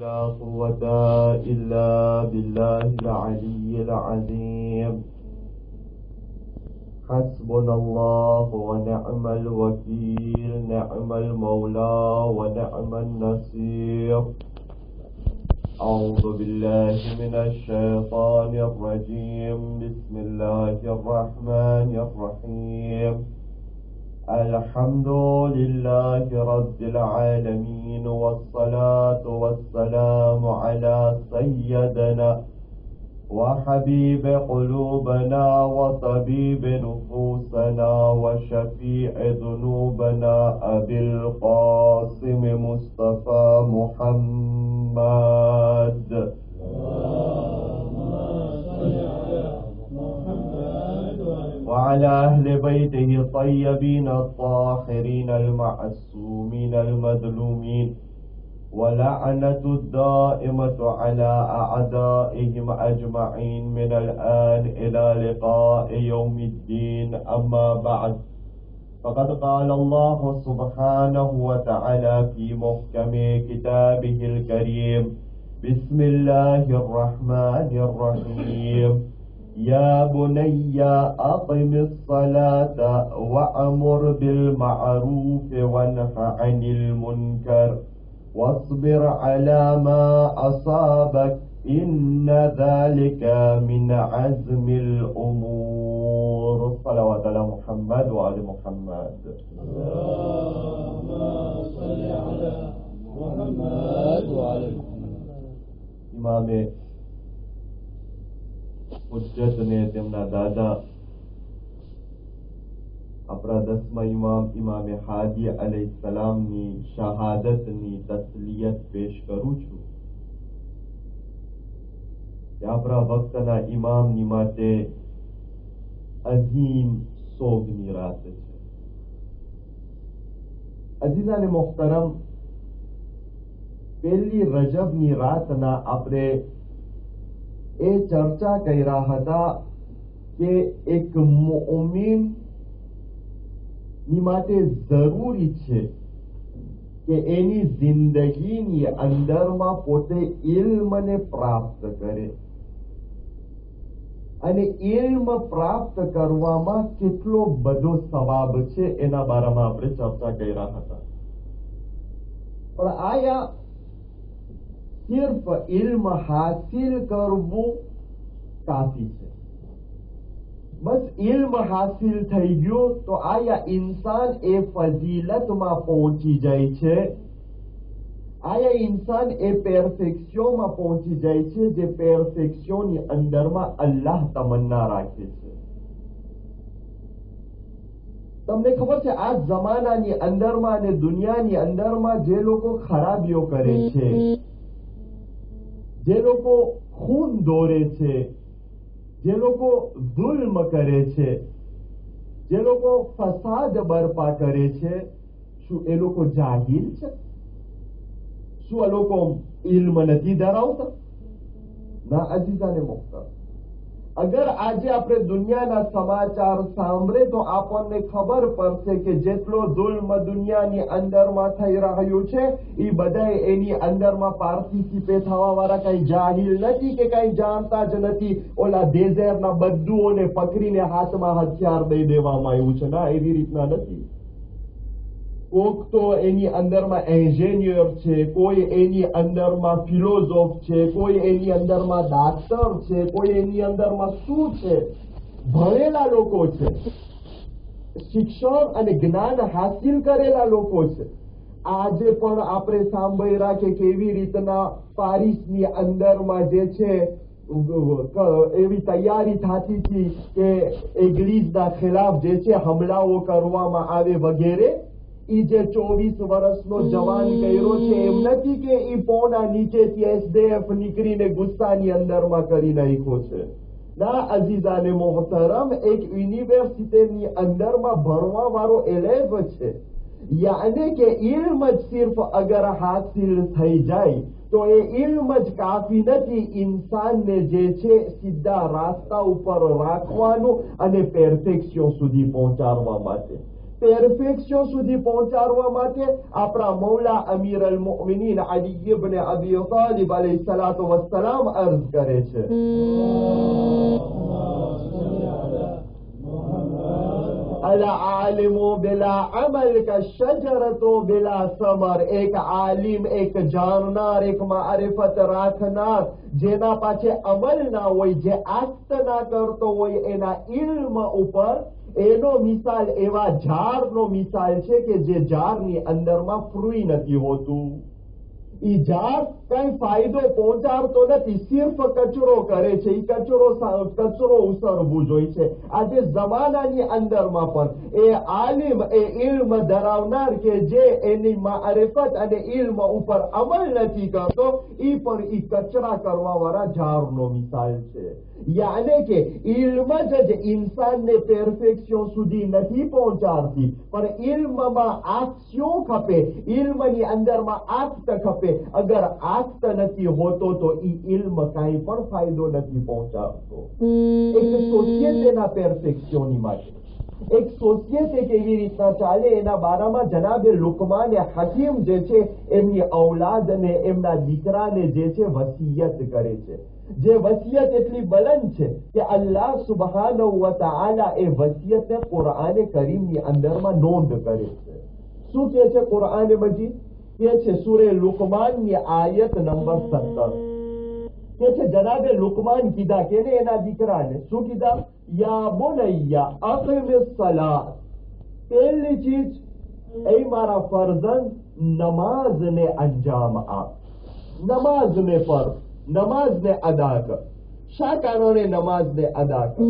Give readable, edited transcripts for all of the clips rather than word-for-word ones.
لا قوة إلا بالله العلي العظيم. حسبنا الله ونعم الوكيل، نعم المولى ونعم النصير. أعوذ بالله من الشيطان الرجيم. بسم الله الرحمن الرحيم. الحمد لله رب العالمين، والصلاة والسلام على سيدنا وحبيب قلوبنا وطبيب نفوسنا وشفيع ذنوبنا أبي القاسم مصطفى محمد. وعلى أهل بيته الطيبين الطاهرين المعصومين المظلومين، ولعنة الدائمة على أعدائهم أجمعين من الآن إلى لقاء يوم الدين. أما بعد، فقد قال الله سبحانه وتعالى في محكم كتابه الكريم: بسم الله الرحمن الرحيم. يا بني أقم الصلاة وأمر بالمعروف وانه عن المنكر واصبر على ما أصابك إن ذلك من عزم الأمور. صلوات على محمد وآل محمد. اللهم صل على محمد وآل محمد. ઇમામે હુજ્જતને તેમના દાદા આપણા 10મા ઇમામે હાદી અલૈહિસ્સલામની શહાદતની તસ્લિયત પેશ કરું છું કે આપણા વખતના ઇમામની માટે અઝીમ સોગની રાત છે. અઝીઝાને મોહતરમ, પહેલી રજબની રાતના આપણે એ ચર્ચા કર્યા હતા કે એક મુમિન ની માટે જરૂરી છે કે એની જિંદગીની અંદરમાં પોતે ઇલ્મને પ્રાપ્ત કરે, અને ઇલ્મ પ્રાપ્ત કરવામાં કેટલો બધો સવાબ છે એના બારામાં આપણે ચર્ચા કર્યા હતા. પણ આયા સિર્ફ ઇલ્મ હાસિલ કરવું કાફી છે? બસ ઇલ્મ હાસિલ થઈ ગયો તો આયા ઇન્સાન એ ફજીલતમાં પહોંચી જાય છે? આયા ઇન્સાન એ પેરફેક્શનમાં પહોંચી જાય છે જે પેરફેક્શનની અંદરમાં અલ્લાહ તમન્ના રાખે છે? તમને ખબર છે આ જમાનાની અંદરમાં અને દુનિયાની અંદરમાં જે લોકો ખરાબીઓ કરે છે, જે લોકો ખૂન દોરે છે, જે લોકો જુલ્મ કરે છે, જે લોકો ફસાદ બરપા કરે છે, શું એ લોકો જાહિલ છે? શું આ લોકો ઇલ્મ નથી ધરાવતા? ના અઝીઝાને મોહતરમ, અગર આજે આપણે દુનિયાના સમાચાર સાંભળે તો આપણને ખબર પડશે કે જેટલો જુલ્મ દુનિયાની અંદરમાં થઈ રહ્યું છે એ બધા એની અંદરમાં પાર્ટિસિપેટ થવા વાળા કઈ જાહિલ નથી કે કઈ જાણતા જ નથી. ઓલા દેઝેરના બધુઓને પકડીને હાથમાં હથિયાર દઈ દેવામાં આવ્યું છે. ના, એવી રીતના નથી. કોક તો એની અંદરમાં એન્જિનિયર છે, કોઈ એની અંદરમાં ફિલોસોફ છે, કોઈ એની અંદરમાં ડાક્ટર છે, કોઈ એની અંદરમાં શું છે, ભણેલા લોકો છે, શિક્ષણ અને જ્ઞાન હાસિલ કરેલા લોકો છે. આજે પણ આપણે સાંભળ્યા કે કેવી રીતના પારિસની અંદરમાં જે છે એવી તૈયારી થતી હતી કે ઇંગ્લિશના ખિલાફ જે છે હમલાઓ કરવામાં આવે વગેરે. ઈ જે 24 વર્ષનો જવાન કર્યો છે એમ નથી કે ઈ પોના નીચેથી એસડીએફ નીકળીને ગુસ્સાની અંદરમાં કરી નાખ્યો છે. ના અઝીઝાને મોહતરમ, એક યુનિવર્સિટીની અંદરમાં ભણવા વાળો એલેવ છે, યાને કે ઇલ્મ જ સિર્ફ અગર હાસિલ થઈ જાય તો એ ઇલ્મ જ કાફી નથી ઇન્સાનને જે છે સીધા રાસ્તા ઉપર રાખવાનું અને પરફેક્શન સુધી પહોંચાડવા માટે. પેરફેક્શન સુધી પહોંચાડવા માટે આપણા મૌલા અમીર અલ મુમિનીન અલી ઇબ્ન અબી તાલિબ અલૈહિસ્સલાતુ વસ્સલામ અર્જ કરે છે العالم بلا عمل کا شجرت بلا ثمر ایک عالم ایک જાણનાર એક મારિફત રાખનાર જેના પાસે અમલ ના હોય જે આસ્ત ના કરતો હોય એના ઇલ્મ ઉપર એનો મિસાલ એવા ઝાડનો મિસાલ છે કે જે ઝાડની અંદરમાં ફ્રૂઈ નથી હોતું ઈ ઝાડ કઈ ફાયદો પહોંચાડતો નથી સિર્ફ કચરો કરે છે ઈ કચરો ઉસરવું જોઈએ છે આજે જમાનાની અંદરમાં પણ એ આલિમ એ ઇલ્મ ધરાવનાર કે જે એની મારિફત અને ઇલ્મ ઉપર અમલ નથી કરતો ઈ પણ ઈ કચરા કરવા વાળા ઝાડનો મિસાલ છે યાને કે ઇલ્મ જ ઇન્સાનને પેરફેક્શન સુધી નથી પહોંચાડતી પણ ઇલ્મમાં આક્ષ્યો ખપે ઇલ્મની અંદરમાં આક્ત ખપે અગર આક્ત નથી હોતો તો ઈ ઇલ્મ કાંઈ પણ ફાયદો નથી પહોંચાડતો એક સોસિયેટીના પેરફેક્શનની માટે એક સોસિયેટી કેવી રીતના ચાલે એના બારામાં જનાબે લુકમાન હકીમ જે છે એમની ઔલાદને એમના દીકરાને જે છે વસિયત કરે છે જે વસિયત એટલી બલંદ છે કે અલ્લાહ સુબહાનહુ વ તઆલા એ વસિયતને કુરાન કરીમની અંદરમાં નોંધ કરે છે શું કહે છે કુરાન મજીદ કે છે સૂરે લુકમાનની આયત નંબર 17 કે છે જનાબે લુકમાન કીધા કે એના દીકરાને શું કીધા યા બુનૈયા અકિમિસ સલાત પહેલી ચીજ એ મારા ફરજંદ નમાઝને અંજામ આપ નમાઝને પર નમાઝને અદા કર શા કારણે નમાઝને અદા કર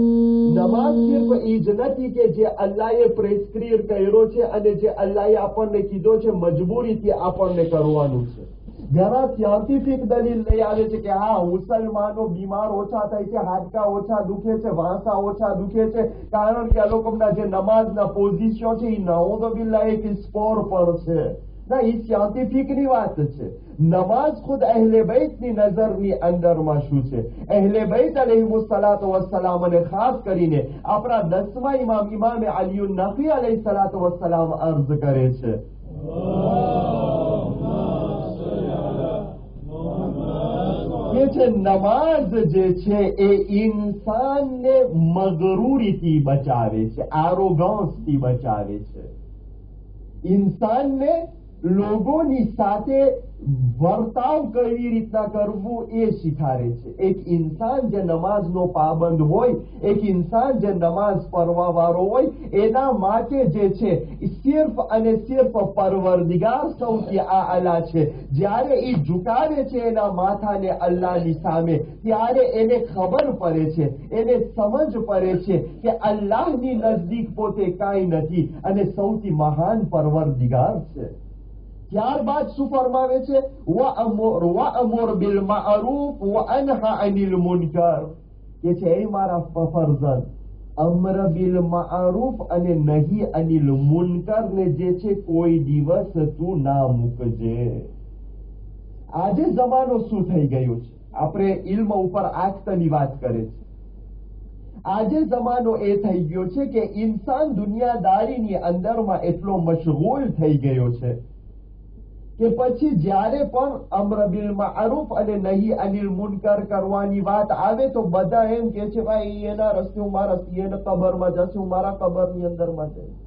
નમાઝ સિર્ફ ઈ જ નથી કે જે અલ્લાહે પ્રેસ્ક્રિબ કર્યો છે અને જે અલ્લાહે આપણને કીધો છે મજબૂરીથી આપણને કરવાનું છે ઘણા સાયન્ટિફિક દલીલ લઈ આવે છે કે હા મુસલમાનો બીમાર ઓછા થાય છે હાડકા ઓછા દુખે છે વાંસા ઓછા દુખે છે કારણ કે આ લોકોના જે નમાઝના પોઝિશન છે ઈ નઉઝુબિલ્લાહ એક સ્કોર પર છે ના ઈ સાયન્ટિફિકની વાત છે નમાઝ ખુદ અહેલે બૈતની નજરની અંદરમાં શું છે અહેલે બૈત અલૈહિસ્સલાતુ વસ્સલામને ખાસ કરીને આપણા 10મા ઇમામ અલી નકી અલૈહિસ્સલાતુ વસ્સલામ અર્જ કરે છે નમાઝ જે છે એ ઇન્સાનને મગરૂરીથી બચાવે છે આરોગન્સથી બચાવે છે ઇન્સાનને લોકોની સાથે વર્તાવ કેવી રીતના કરવું એ શીખાડે છે એક ઇન્સાન જે નમાઝનો પાબંદ હોય એક ઇન્સાન જે નમાઝ પઢવા વાળો હોય એના માટે જે છે સિર્ફ અને સિર્ફ પરવરદિગાર સૌથી આલા છે જ્યારે ઈ ઝુકાવે છે એના માથાને અલ્લાહની સામે ત્યારે એને ખબર પડે છે એને સમજ પડે છે કે અલ્લાહની નજદીક પોતે કાંઈ નથી અને સૌથી મહાન પરવરદિગાર છે ત્યારબાદ શું ફરમાવે છે વઅમુર બિલ મારૂફ વઅનહા અનિલ મુનકર કે છે એ મારા ફરજંદ અમ્ર બિલ મારૂફ અને નહીં અનિલ મુનકર ને જે છે કોઈ દિવસ તું ના મૂકજે આજે જમાનો શું થઈ ગયો છે આપણે ઇલ્મ ઉપર આખતની વાત કરે છે આજે જમાનો એ થઈ ગયો છે કે ઇન્સાન દુનિયાદારીની અંદરમાં એટલો મશગુલ થઈ ગયો છે કે પછી જ્યારે પણ અમ્ર બિલ મારૂફ અને નહીં અનિલ મુનકર કરવાની વાત આવે તો બધા એમ કે છે ભાઈ એના રસ્તે હું મારા એને કબરમાં જશે હું મારા કબરની અંદરમાં જઈશ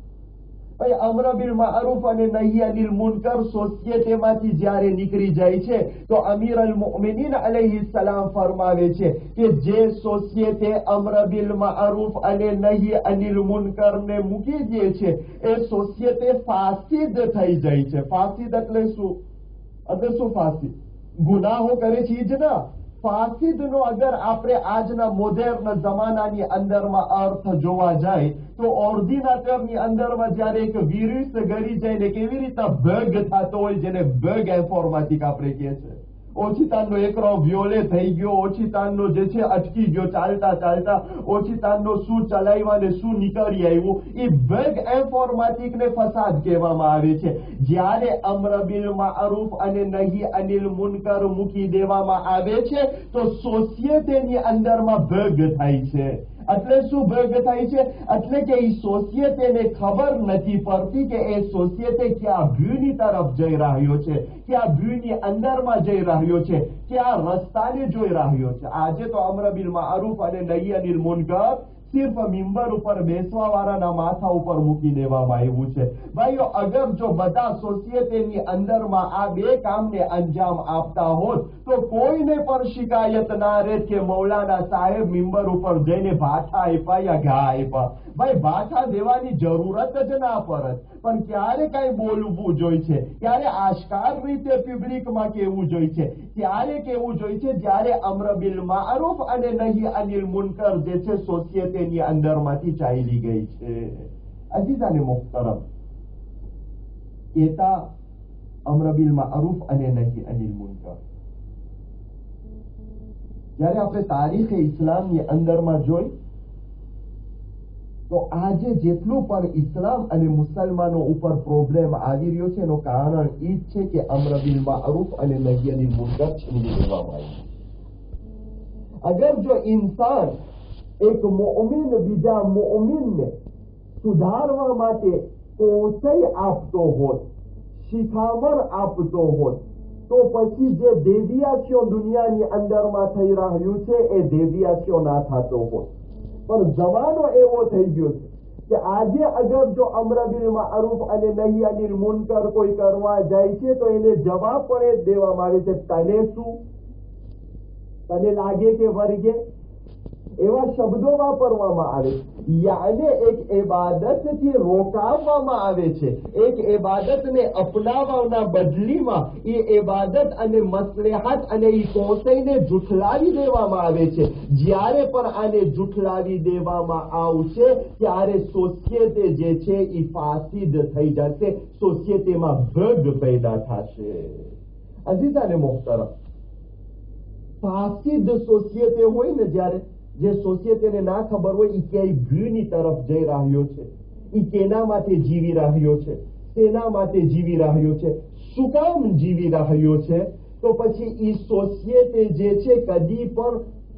ભાઈ અમ્ર બિલ મારૂફ અને નહીં અનિલ મુનકર સોસિયેટીમાંથી જ્યારે નીકળી જાય છે તો અમીર અલ મુમિનીન અલૈહિસ્સલામ ફરમાવે છે કે જે સોસિયેટી અમ્ર બિલ મારૂફ અને નહીં અનિલ મુનકરને મૂકી દે છે એ સોસિયેટી ફાસિદ થઈ જાય છે ફાસિદ એટલે શું ફાસિદ ગુનાહો કરે છે જ ના ફાસિદનો અગર આપણે આજના મોડર્ન જમાનાની અંદરમાં અર્થ જોવા જાય તો ઓર્ડિનેટરની અંદરમાં જ્યારે એક વિરુસ ગરી જાય ને કેવી રીતના બગ થતો હોય જેને બગ ઇન્ફોર્મેટિક આપણે કહે છે ઓછીતાનનો એકરો વ્યોલે થઈ ગયો ઓછીતાનનો જે છે અટકી ગયો ચાલતા ચાલતા ઓછીતાનનો શું ચલાવ્યા ને શું નીકળી આવ્યું એ બગ ઇન્ફોર્મેટિકને ફસાદ કહેવામાં આવે છે જ્યારે અમ્ર બિલ મારૂફ અને નહીં અનિલ મુનકર મૂકી દેવામાં આવે છે તો સોસિયેટીની અંદરમાં બગ થાય છે એટલે શું ભેગ થાય છે? એટલે કે એ સોસિયેટીને ખબર નથી પડતી કે એ સોસિયેટી ક્યાં ભ્યુની તરફ જઈ રહ્યો છે, ક્યાં ભ્યુની અંદરમાં જઈ રહ્યો છે, ક્યાં રસ્તાને જોઈ રહ્યો છે. આજે તો અમ્ર બિલ મારૂફ અને નહી અનિલ મુનકર સિર્ફ મિંબર ઉપર બેસવા વાળાના માથા ઉપર મૂકી દેવામાં આવ્યું છે. ભાઈઓ, અગર જો બધા સોસિયેટીની અંદરમાં આ બે કામને અંજામ આપતા હોત તો કોઈને પણ શિકાયત ના રહેત કે મૌલાના સાહેબ મિંબર ઉપર જઈને ભાઠા આપ્યા યા ઘા આપ્યા. ભાઈ, ભાઠા દેવાની જરૂરત જ ના પડત, પણ ક્યારે કઈ બોલવું જોઈએ છે, ક્યારે આશ્કાર રીતે પબ્લિકમાં કેવું જોઈએ છે, ક્યારે કેવું જોઈએ છે જ્યારે અમ્ર બિલ મારૂફ અને નહી અનિલ મુનકર જે છે સોસિયેટીની અંદરમાંથી ચાલી ગઈ છે. અજીઝાને મુહતરમ, કેતા અમ્ર બિલ મારૂફ અને નહી અનિલ મુનકર જ્યારે આપણે તારીખ ઇસ્લામની અંદરમાં જોઈ તો આજે જેટલું પણ ઇસ્લામ અને મુસલમાનો ઉપર પ્રોબ્લેમ આવી રહ્યો છે એનું કારણ એ જ છે કે અમ્ર બિલ મારૂફ અને નહી અનિલ મુનકર છીનવી લેવામાં આવી. અગર જો ઇન્સાન એક મોમિન બીજા મોમિનને સુધારવા માટે પ્રોત્સાહન આપતો હોત, શિખામણ આપતો હોત, તો પછી જે દેવિયાશીઓ દુનિયાની અંદરમાં થઈ રહ્યું છે એ દેવિયાશીઓ ના થતો હોત. પણ જમાનો એવો થઈ ગયો છે કે આજે અગર જો અમ્ર બિલ મારૂફ અને નહી અનિલ મુનકર કોઈ કરવા જાય છે તો એને જવાબ પણ એ દેવામાં આવે છે, તને શું, તને લાગે કે વર્ગે, એવા શબ્દો વાપરવામાં આવે. યાને એક ઇબાદતથી રોકાવવામાં આવે છે. એક ઇબાદતને અપનાવવાના બદલીમાં એ ઇબાદત અને મસલહત અને એ કોસઈને જુઠલાવી દેવામાં આવે છે. જ્યારે પણ આને જુઠલાવી દેવામાં આવશે ત્યારે સોસિયેટી જે છે એ ફાસીદ થઈ જશે, સોસિયેટીમાં ભગ પેદા થશે. અઝીઝાને મુહતરમ, ફાસીદ સોસિયેટી હોય ને, જ્યારે જે સોસિયેટીને ના ખબર હોય એ ક્યાંય ભ્યુની તરફ જઈ રહ્યો છે, એ કેના માટે જીવી રહ્યો છે, તેના માટે જીવી રહ્યો છે, શું કામ જીવી રહ્યો છે, તો પછી એ સોસિયેટી જે છે કદી પણ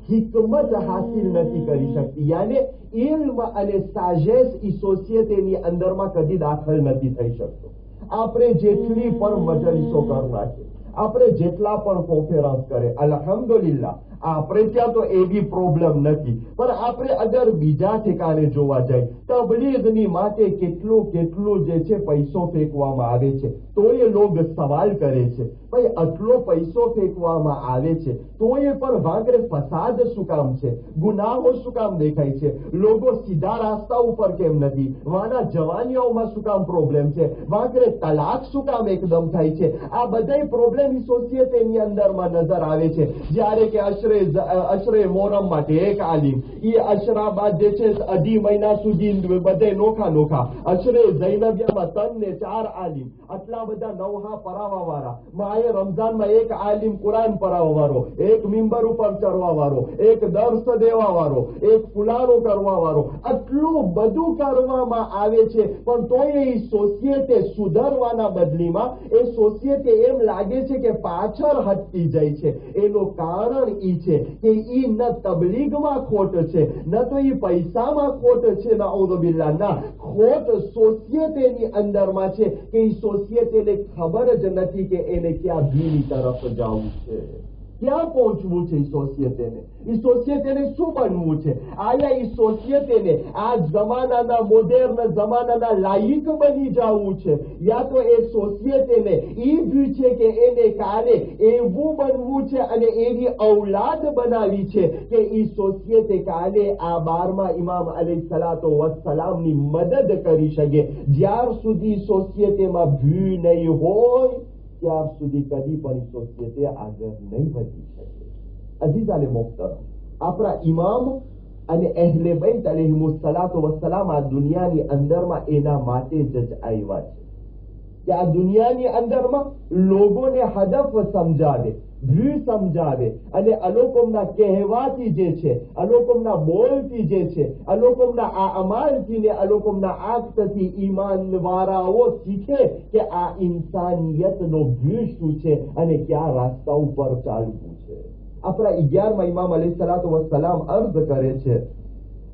हिकमत हासिल नहीं करी सकती. यानी इल्म અને સાજેશ એ સોસિયેટીની અંદરમાં કદી દાખલ નથી થઈ શકતો. આપણે જેટલી પણ મજલિસો કરવા છે, આપણે જેટલા પણ કોન્ફરન્સ કરે, અલ્હમ્દુલિલ્લાહ આપણે ત્યાં તો એ બી પ્રોબ્લેમ નથી, પણ આપણે અગર બીજા ઠેકાણે જોવા જાય, તબલીગની માટે કેટલું જે છે પૈસો ફેંકવામાં આવે છે, તો એ લોગ સવાલ કરે છે, ભાઈ આટલો પૈસો ફેંકવામાં આવે છે તો એ પણ વાંકરે ફસાદ શું કામ છે, ગુનાહો શું કામ દેખાય છે, લોકો સીધા રાસ્તા ઉપર કેમ નથી, વાના જવાનીઓમાં શું કામ પ્રોબ્લેમ છે, વાંકરે તલાક શું કામ એકદમ થાય છે. આ બધા પ્રોબ્લેમ સોસિયેટીની અંદરમાં નજર આવે છે. જ્યારે કે અશરે મોહરમ માટે એક આલિમ, એ અશરા બાદ જે છે અઢી મહિના સુધી બધે નોખા અશરે ઝૈનબિયામાં 3 ને 4 આલિમ, આટલા બધા નવહા પરાવા વાળા, માએ રમઝાનમાં એક આલિમ કુરાન પરાવા વાળો, એક મિંબર ઉપર ચડવા વાળો, એક દર્શ દેવા વાળો, એક ફુલારો કરવા વાળો, આટલું બધું કરવામાં આવે છે, પણ તોય એ સોસિયેટી સુધારવાના બદલીમાં એ સોસિયેટી એમ લાગે છે કે પાછળ હટતી જાય છે. એનું કારણ ઈ છે કે ઈ ન તબલીગમાં ખોટ છે, ન તો ઈ પૈસામાં ખોટ છે, નાઉઝુબિલ્લાહ, ના, ખોટ સોસિયેટીની અંદરમાં છે કે ઈ સોસિયેટીને ખબર જ નથી કે એને ક્યાં ભીની તરફ જવું છે, ક્યાં પહોંચવું છે. ઈ સોસિયેટીને શું બનવું છે? આયા ઈ સોસિયેટીને આ જમાનાના મોડર્ન જમાનાના લાયક બની જવું છે, યા તો એ સોસિયેટીને ઈ ભી છે કે એને કાલે એવું બનવું છે અને એવી ઔલાદ બનાવી છે કે ઈ સોસિયેટી કાલે આ 12મા ઇમામ અલૈહિસ્સલાતો વસ્સલામની મદદ કરી શકે. જ્યાર સુધી સોસિયેટીમાં ભી નહીં હોય ત્યાર સુધી કદી પણ સોસિયેટી આગળ નહીં વધી શકે. અઝીઝાને મુહતરમ, આપણા ઇમામ અને અહેલે બૈત અલૈહિસ્સલાતો વસ્સલામ આ દુનિયાની અંદરમાં એના માટે જ આવ્યા છે કે આ દુનિયાની અંદરમાં લોકોને હદફ સમજાવે, ભી સમજાવે, અને અલોકોમના કહેવાથી જે છે, અલોકોમના બોલથી જે છે, અલોકોમના આ અમાલથી ને અલોકોમના આક્ટથી ઈમાન વાળાઓ શીખે કે આ ઇન્સાનિયતનો ભી શું છે અને ક્યાં રાસ્તા ઉપર ચાલવું છે. આપણા 11મા ઇમામ અલૈહિસ્સલાતો વસ્સલામ અર્જ કરે છે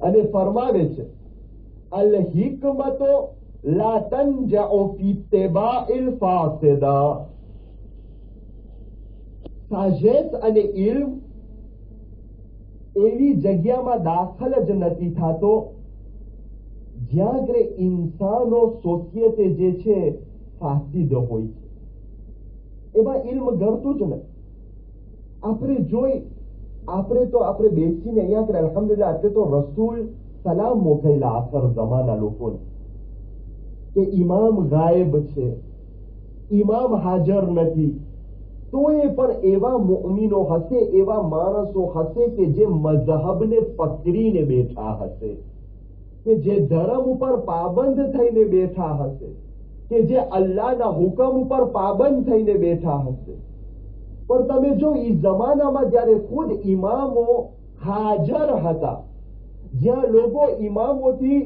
અને ફરમાવે છે અલ હિકમતો લા તંજઉ ફી ઇત્તિબાઇલ ફાસિદા, સાજેસ અને ઇલ્મ એવી જગ્યામાં દાખલ જ નથી થતો જ્યાં કે ઇન્સાનો સોસિયતે જે છે ફાસિદ હોય છે, એમાં ઇલ્મ ગળતું જ નથી. આપણે બેસીને અહીંયા કરે અલ્હમ્દુલિલ્લાહ. એટલે તો રસૂલ સલામ મોકલેલા આખર જમાના લોકોને કે ઇમામ ગાયબ છે, ઇમામ હાજર નથી, તો એ પણ એવા મુઅમિનો હશે, એવા માણસો હશે કે જે મઝહબને પકડીને બેઠા હશે, કે જે ધર્મ ઉપર પાબંદ થઈને બેઠા હશે, કે જે અલ્લાહના હુકમ ઉપર પાબંદ થઈને બેઠા હશે. પણ તમે જો એ જમાનામાં જયારે ખુદ ઇમામો હાજર હતા, જ્યાં લોકો ઇમામોથી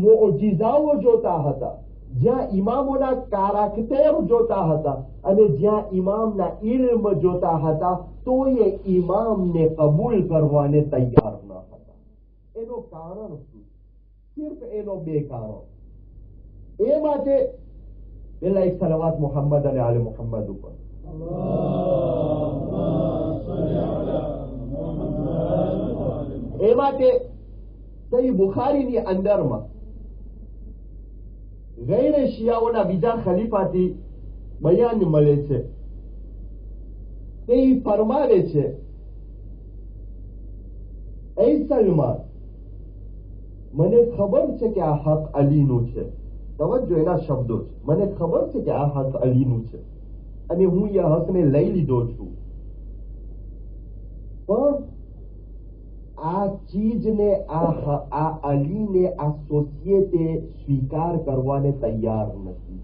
મોજીઝાઓ જોતા હતા, જ્યાં ઇમામોના કારાક્ટર જોતા હતા અને જ્યાં ઇમામના ઇલ્મ જોતા હતા, તો એ ઇમામને કબૂલ કરવાને તૈયાર ન હતા. એનું કારણ શું? સિર્ફ એનો બે કારણ. એ માટે પેલા એક સલાવત મુહમ્મદ અને આલે મુહમ્મદ ઉપર. એ માટે સહી બુખારીની અંદરમાં ગૈર શિયાઓના બીજા ખલીફાથી બયાન મળે છે. તે ફરમાવે છે, એ સલમાન, મને ખબર છે કે આ હક અલીનું છે. તવજ્જો, એના શબ્દો છે, મને ખબર છે કે આ હક અલીનું છે અને હું એ હકને લઈ લીધો છું, પણ આ ચીજને, આ અલીને આ સોસિયતે સ્વીકાર કરવાને તૈયાર નથી.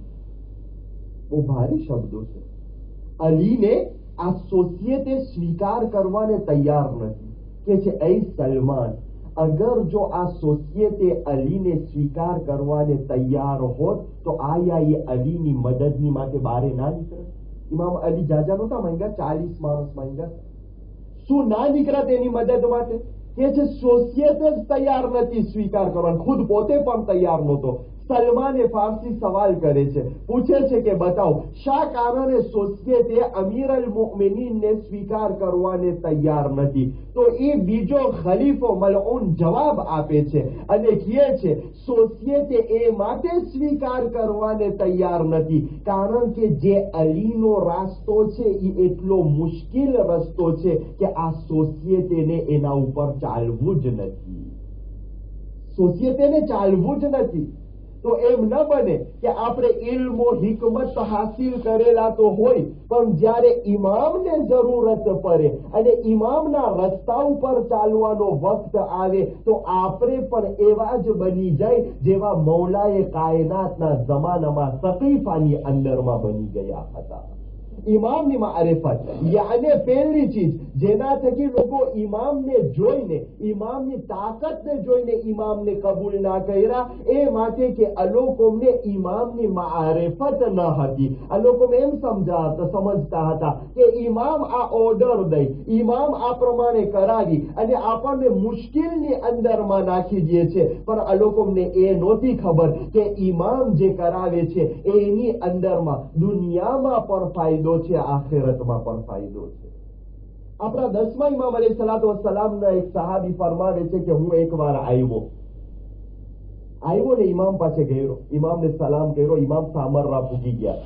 બહુ ભારી શબ્દો છે. અલીને આ સોસિયતે સ્વીકાર કરવાને તૈયાર નથી. કે છે એ સલમાન, અગર જો આ સોસિયતે અલીને સ્વીકાર કરવાને તૈયાર હોત તો આયા એ અલીની મદદની માટે બારે ના નીકળે. ઇમામ અલી જાજા નહોતા માંગ્યા, 40 માણસ માંગ્યા. શું ના નીકળત એની મદદ માટે? કે છે સોસિયતે જ તૈયાર નથી સ્વીકાર કરવાનો, ખુદ પોતે પણ તૈયાર નહોતો. સલમાને ફારસી સવાલ કરે છે, પૂછે છે કે બતાવો શા કારણે સોસિયતે અમીર અલ મુઅમિનીનને સ્વીકાર કરવાને તૈયાર નથી? તો એ બીજો ખલીફો મલઉન જવાબ આપે છે અને કહે છે સોસિયતે એ માટે સ્વીકાર કરવાને તૈયાર નથી કારણ કે જે અલીનો રાસ્તો છે એ એટલો મુશ્કેલ રસ્તો છે કે આ સોસિયતેને એના ઉપર ચાલવું જ નથી. સોસિયતેને ચાલવું જ નથી. તો એમ ન બને કે આપણે ઇલ્મો હિકમત હાસિલ કરેલા તો હોય, પણ જ્યારે ઇમામને જરૂરત પડે અને ઇમામના રસ્તા ઉપર ચાલવાનો વખત આવે તો આપણે પણ એવા જ બની જાય જેવા મૌલાએ કાયનાતના જમાનામાં સકીફાની અંદરમાં બની ગયા હતા. ઇમામની મારિફત યાને પહેલી ચીજ જેના થકી લોકો ઇમામને જોઈને, ઇમામની તાકાતને જોઈને ઇમામને કબૂલ ના કર્યા, એ માટે કે આ લોકોને ઇમામની મારિફત ન હતી. આ લોકો એમ સમજતા હતા કે ઇમામ આ ઓર્ડર દઈ, ઇમામ આ પ્રમાણે કરાવી અને આપણને મુશ્કેલની અંદરમાં નાખી દે છે. પણ આ લોકોને એ નહોતી ખબર કે ઇમામ જે કરાવે છે એની અંદરમાં દુનિયામાં પણ ફાયદો છે, આખિરતમાં પણ ફાયદો છે. આપણા 10મા ઇમામ અલૈહિસ્સલાતુ વસ્સલામના એક સહાબી ફરમાવે છે કે હું એકવાર આવ્યો ને ઇમામ પાસે ગયો, ઇમામને સલામ કર્યો, ઇમામ સામરરા પૂજી ગયા.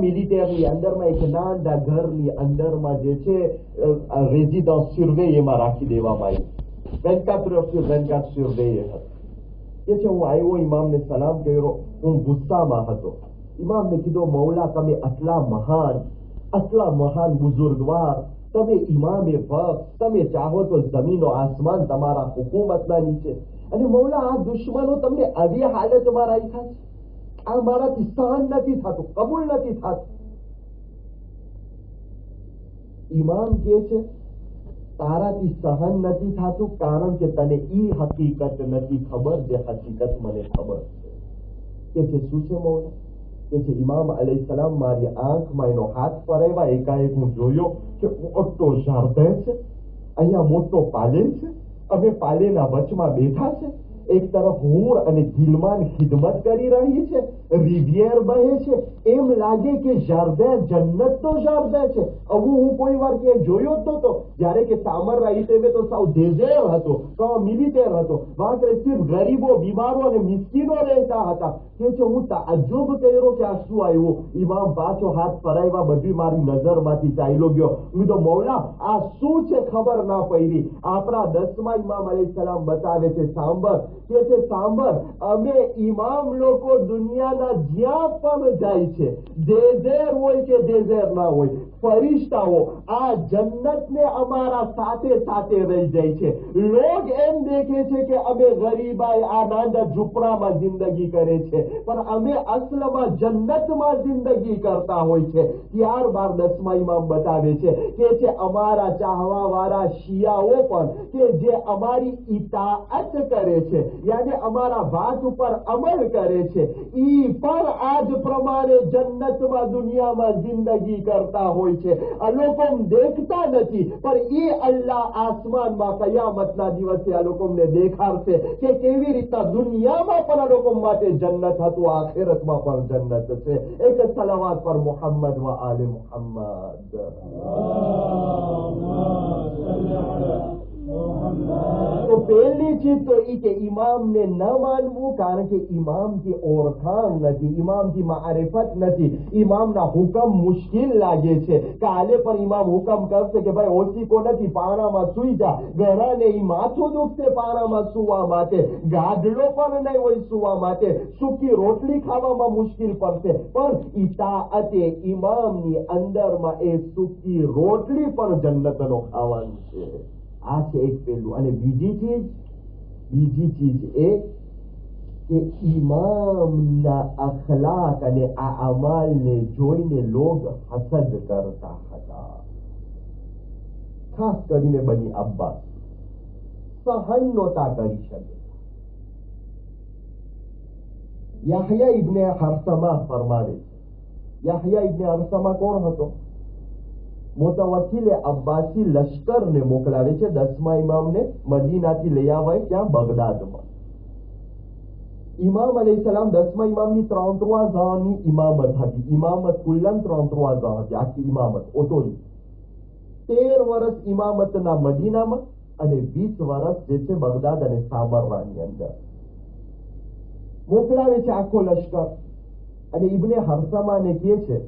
મિલિટરીની અંદરમાં એક નાના ઘરની અંદરમાં જે છે રેઝિડન્સ સર્વે એમાં રાખી દેવામાં આવ્યું. 24 સર્વે કે છે હું આવ્યો, ઇમામને સલામ કર્યો, હું ગુસ્સામાં હતો. ઇમામને કીધો મૌલા તમે આટલા મહાન બુઝુર્ગવાર, તમે ઇમામે વક્ત, તમે ચાહો તો જમીનો આસમાન તમારા હુકુમતના નીચે, અને મૌલા આ દુશ્મનો તમને આવી હાલતમાં રાખ્યા છે, આ મારાથી સહન નથી થતું, કબૂલ નથી થતું. ઇમામ કે છે તારાથી સહન નથી થતું કારણ કે તને ઈ હકીકત નથી ખબર જે હકીકત મને ખબર છે. કે છે શું છે મૌલા? કે છે ઇમામ અલૈહિસ્સલામ મારી આંખમાં એનો હાથ પરાવ્યા, એકાએક હું જોયો કે મોટો ઝાડે છે, અહીંયા મોટો પાલેલ છે અમે પાલેના વચમાં બેઠા છે, એક તરફ હૂર અને ગિલમાન ખિદમત કરી રહી છે, રિવિયર બહે છે, એમ લાગે કે જર્દે જન્નત તો જર્દે છે. આવું હું કોઈ વાર કે જોયો જ નહોતો. જ્યારે કે સામર રાઈટેમે તો સાવ ડેઝેર હતો, મિલિટેર હતો, વાંકરે સિર્ફ ગરીબો, બીમારો અને મિસ્કીનો રહેતા હતા. કે છે હું તાજ્જુબ કર્યો કે આ શું આવ્યું. ઇમામ પાછો હાથ ફરાવ્યા, બધું મારી નજરમાંથી ચાલ્યો ગયો. હું તો મૌલા આ શું છે ખબર ના પડી. આપણા 10મા ઇમામ અલૈહિસ્સલામ બતાવે છે, સાંભળ કે છે સાંભળ, અમે ઇમામ લોકો દુનિયાના જ્યાં પણ જાય છે, ડેઝેર હોય કે ડેઝેર ના હોય, ફરિશ્તાઓ આ જન્નતને અમારા સાથે સાથે રહી જાય છે. લોગ એમ દેખે છે કે અમે ગરીબાઈ આ નાના ઝૂંપડામાં જિંદગી કરે છે, પણ અમે અસલમાં જન્નતમાં જિંદગી કરતા હોય છે. ત્યારબાદ 10મા ઇમામ બતાવે છે અમારા ચાહવા વાળા શિયાઓ પણ કે જે અમારી ઇતાઅત કરે છે, યાની અમારા વાત ઉપર અમલ કરે છે, ઈ પણ આજ પ્રમાણે જન્નતમાં દુનિયામાં જિંદગી કરતા હોય છે. આ લોકો દેખતા નથી, પણ એ અલ્લાહ આસમાનમાં કયામતના દિવસે આ લોકોને દેખાડશે કે કેવી રીતના દુનિયામાં પણ આ લોકો માટે જન્નત હતું, આખિરતમાં પણ જન્નત છે. એક સલાવત પર મોહમ્મદ વ આલે મોહમ્મદ. તો પહેલી ચીજ તો એ કે ઇમામને ન માનવું, કારણ કે ઇમામથી ઓળખાણ નથી, ઇમામથી મારિફત નથી, ઇમામના હુકમ મુશ્કેલ લાગે છે. કાલે પણ ઇમામ હુકમ કરશે કે ભાઈ ઓશીકો નથી, પાણામાં સુઈ જા, ઘણાને ઈ માથું દુખશે પાણામાં સુવા માટે, ગાદલો પણ નહીં હોય સુવા માટે, સૂકી રોટલી ખાવામાં મુશ્કેલ પડશે, પણ ઇતાઅતે ઇમામની અંદરમાં એ સૂકી રોટલી પણ જન્નતનો ખાવાનું છે. આ છે એક પહેલું. અને બીજી ચીજ એ કે ઇમામના અખલાક અને આ અમાલને જોઈને લોગ હસદ કરતા હતા. ખાસ કરીને બની અબ્બાસ સહન નહોતા કરી શકે. યાહયા ઇબ્ને હરસમા ફરમાવે છે. યાહયા ઇબ્ને હરસમા કોણ હતો? મુતવક્કિલે અબ્બાસી લશ્કરને મોકલાવે છે 10મા ઇમામને મદીનાથી લઈ આવે ત્યાં બગદાદમાં. ઇમામ અલૈહિસ્સલામ 10મા ઇમામની 3 ઝાની ઇમામત હતી. ઇમામત કુલ્લન 3 ઝા હતી, આખી ઇમામત ઓતોરી. 13 વર્ષ ઇમામતના મદીનામાં અને 20 વર્ષ જે છે બગદાદ અને સામરાની અંદર મોકલાવે છે આખો લશ્કર. અને ઇબ્ને હરસમાને કહે છે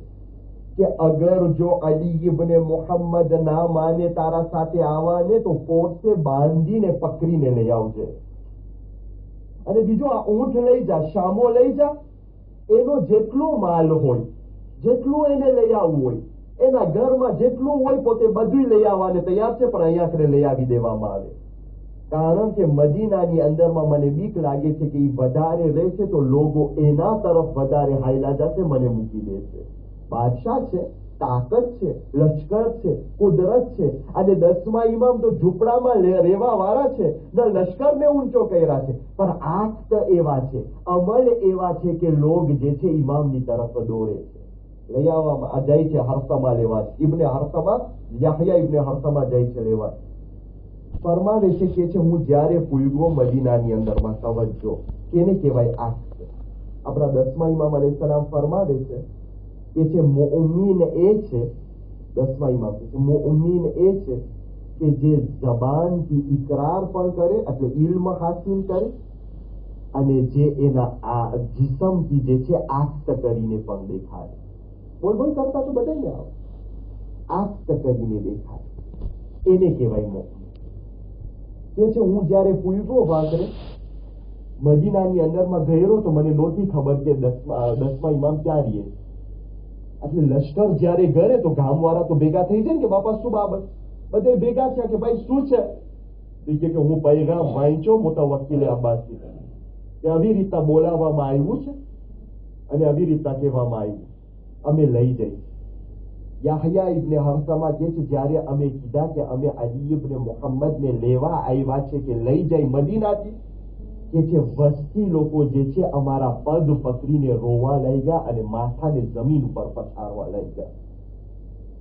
કે અગર જો અલી ઇબ્ને મોહમ્મદ ના માને તારા સાથે આવવાને તો ફોર્સે બાંધીને પકડીને લઈ આવજે. અને બીજો આ ઊંટ લઈ જા, શામો લઈ જા, એનો જેટલું માલ હોય, જેટલું એને લઈ આવવું હોય, એના ઘરમાં જેટલું હોય પોતે બધું લઈ આવવાને તૈયાર છે, પણ અહીંયા લઈ આવી દેવામાં આવે. કારણ કે મદીનાની અંદરમાં મને બીક લાગે છે કે એ વધારે રહેશે તો લોકો એના તરફ વધારે હાયલા જશે, મને મૂકી દેશે. બાદશાહ છે, તાકાત છે, લશ્કર છે, કુદરત છે, અને 10મા ઇમામ તો ઝૂંપડામાં રહેવા વાળા છે, લશ્કરને ઊંચો કર્યા છે, પણ આક્ત એવા છે, અમલ એવા છે કે લોગ જે છે ઇમામની તરફ દોડે છે. લઈ આવવામાં જાય છે હરસમા લેવા, ઇબ્ને હરસમા, યાહયા ઇબ્ને હરસમા જાય છે લેવા. ફરમાવે છે કે છે હું જયારે પૂયગો મદીનાની અંદરમાં તવજ્જો કેને કહેવાય આક્ત. આપણા 10મા ઇમામ અલૈહિસ્સલામ ફરમાવે છે કે છે મુઅમિન એ છે, 10મા ઇમામ છે મુઅમિન એ છે કે જે જબાનથી ઇકરાર પણ કરે એટલે ઇલ્મ હાસિલ કરે, અને જે એના આ જિસ્મથી જે છે આક્ત કરીને પણ દેખાડે. બોલ કરતા તો બધાને આવે, આક્ત કરીને દેખાડે, એને કહેવાય મુઅમિન. કે છે હું જયારે પૂયગો વાંકરે મદીનાની અંદરમાં ગયેલો તો મને નહોતી ખબર કે 10મા ઇમામ ક્યાં રહીએ. એટલે લશ્કર જયારે ગયે તો ગામવાળા તો ભેગા થઈ જાય ને કે બાપા શું બાબત, બધે ભેગા થયા કે ભાઈ શું છે, કે હું પૈગામ વાંચ્યો મુતવક્કિલે અબ્બાસી કે આવી રીતના બોલાવવામાં આવ્યું છે અને આવી રીતના કહેવામાં આવ્યું, અમે લઈ જઈ. યાહયા ઇબ્ને હરસમા કહે છે જયારે અમે કીધા કે અમે અલી ઇબ્ને મોહમ્મદને લેવા આવ્યા છે કે લઈ જાય મદીનાથી, કે છે વસ્તી લોકો જે છે અમારા પગ પકડીને રોવા લઈ ગયા અને માથાને જમીન ઉપર પછાડવા લઈ ગયા.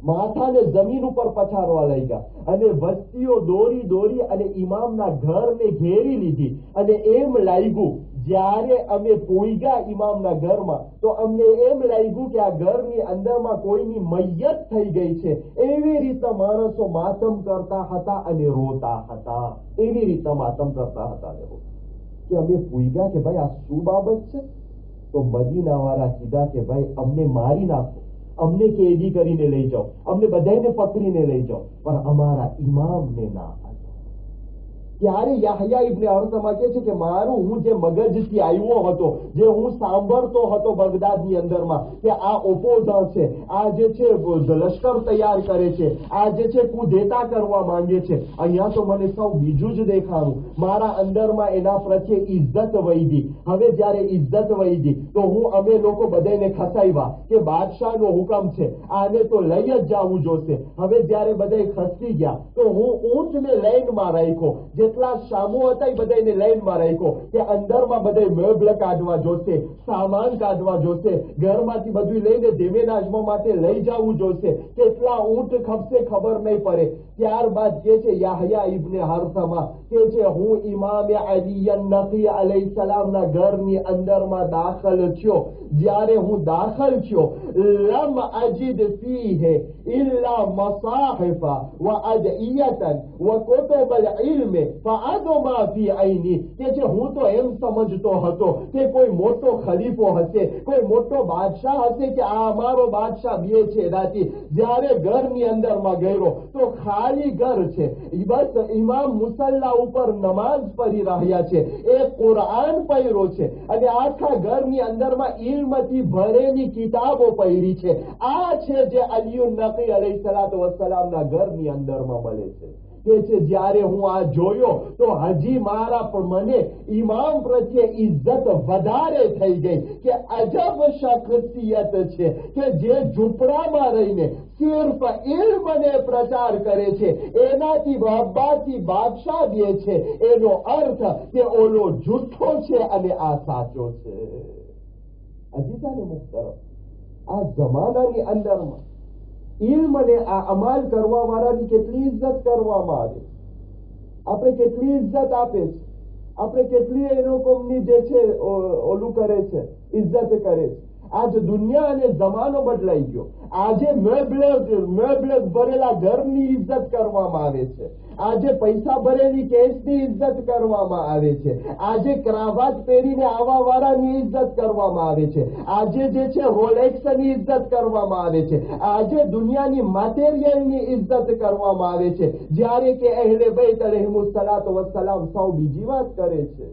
માથાને જમીન ઉપર પછાડવા લાગ્યા અને વસ્તીઓ દોરી દોરી અને ઇમામના ઘરને ઘેરી લીધી અને એમ લાગ્યું જ્યારે અમે પોઈગા ઇમામના ઘરમાં તો અમને એમ લાગ્યું કે આ ઘરની અંદરમાં કોઈની મૈયત થઈ ગઈ છે. એવી રીતના માણસો માતમ કરતા હતા અને રોતા હતા. એવી રીતના માતમ કરતા હતા અને રોતા કે અમે પોઈગા કે ભાઈ આ શું બાબત છે? તો મદીના વાળા કીધા કે ભાઈ અમને મારી નાખો, અમને કેદી કરીને લઈ જાઓ, અમને બધાને પકડીને લઈ જાઓ, પણ અમારા ઇમામને ના. ત્યારે યાહયા ઇબ્ને અરતમા કહે છે કે મારું હું જે મગજથી આવ્યો હતો, જે હું સાંભળતો હતો બગદાદની અંદરમાં કે આ ઓપોઝર છે, આ જે છે લશ્કર તૈયાર કરે છે, આ જે છે કુદેતા કરવા માંગે છે, અહીંયા તો મને સૌ બીજું જ દેખાણું. મારા અંદરમાં એના પ્રત્યે ઇજ્જત વૈધી. હવે જયારે ઇજ્જત વૈધી તો અમે લોકો બધાને ખસાવ્યા કે બાદશાહનો હુકમ છે, આને તો લઈ જ જવું જોશે. હવે જયારે બધા ખસી ગયા તો હું ઊંટને લાઈનમાં રાખ્યો, જેટલા શામો હતા એ બધાને લાઈનમાં રાખ્યો કે અંદરમાં બધા મેબલ કાઢવા જોશે, સામાન કાઢવા જોશે, ઘરમાંથી બધું લઈને દેમેનાજમા માટે લઈ જવું જોશે. કેટલા ઊંટ ખપશે ખબર નહીં પડે. ત્યારબાદ કે છે યાહયા ઇબ્ને હરથમા કે છે હું ઇમામે અલી નકી અલૈહિસ્સલામના ઘરની અંદરમાં દાખલ થયો. જ્યારે હું દાખલ થયો લમ અજિદ ફીહે ઇલ્લા મસાહિફા વ અદઇયતન વ કુતુબ અલ-ઇલ્મ ફઅદમા ફી ઐની. કે છે હું તો એમ સમજતો હતો કે કોઈ મોટો ખલીફો હશે, કોઈ મોટો બાદશાહ હશે કે આ અમારો બાદશાહ બે છે રાતી. જ્યારે ઘરની અંદરમાં ગયો તો ખાલી ઘર છે, બસ ઇમામ મુસલ્લા ઉપર નમાઝ પઢી રહ્યા છે, એ કુરાન પઢ્યો છે અને આખા ઘરની અંદરમાં ઇલ્મથી ભરેલી કિતાબો પઢી છે. આ છે જે અલી નકી અલૈહિસ્સલાતુ વસ્સલામના ઘરની અંદરમાં મળે છે. કે છે જ્યારે હું આ જોયો તો હજી મારા મને ઇમામ પ્રત્યે ઇજ્જત વધારે થઈ ગઈ કે અજબ શખ્સિયત છે કે જે ઝૂંપડામાં રહીને સિર્ફ ઇલ્મને પ્રચાર કરે છે, એનાથી બાબાથી બાદશાહ દે છે. એનો અર્થ કે ઓલો જૂઠો છે અને આ સાચો છે. અજીઝાને મુહતરમ, આ જમાનાની અંદરમાં ઇલ્મને આ અમલ કરવા વાળાની કેટલી ઇજ્જત કરવામાં આવે, આપણે કેટલી ઇજ્જત આપે છે, આપણે કેટલી એ લોકોની જે છે ઓલું કરે છે, ઇજ્જત કરે છે. આજ દુનિયા અને જમાનો બદલાઈ ગયો. આજે મેબલ ભરેલા ઘરની ઇજ્જત કરવામાં આવે છે, આજે પૈસા ભરેલી કેસની ઇજ્જત કરવામાં આવે છે, આજે ક્રાવાટ પહેરીને આવા વાળાની ઇજ્જત કરવામાં આવે છે, આજે જે છે રોલેક્સની ઇજ્જત કરવામાં આવે છે, આજે દુનિયાની મટીરિયલની ઇજ્જત કરવામાં આવે છે, જ્યારે કે અહેલે બૈત અલૈહિસ્સલાતુ વસ્સલામ સૌ બીજી વાત કરે છે.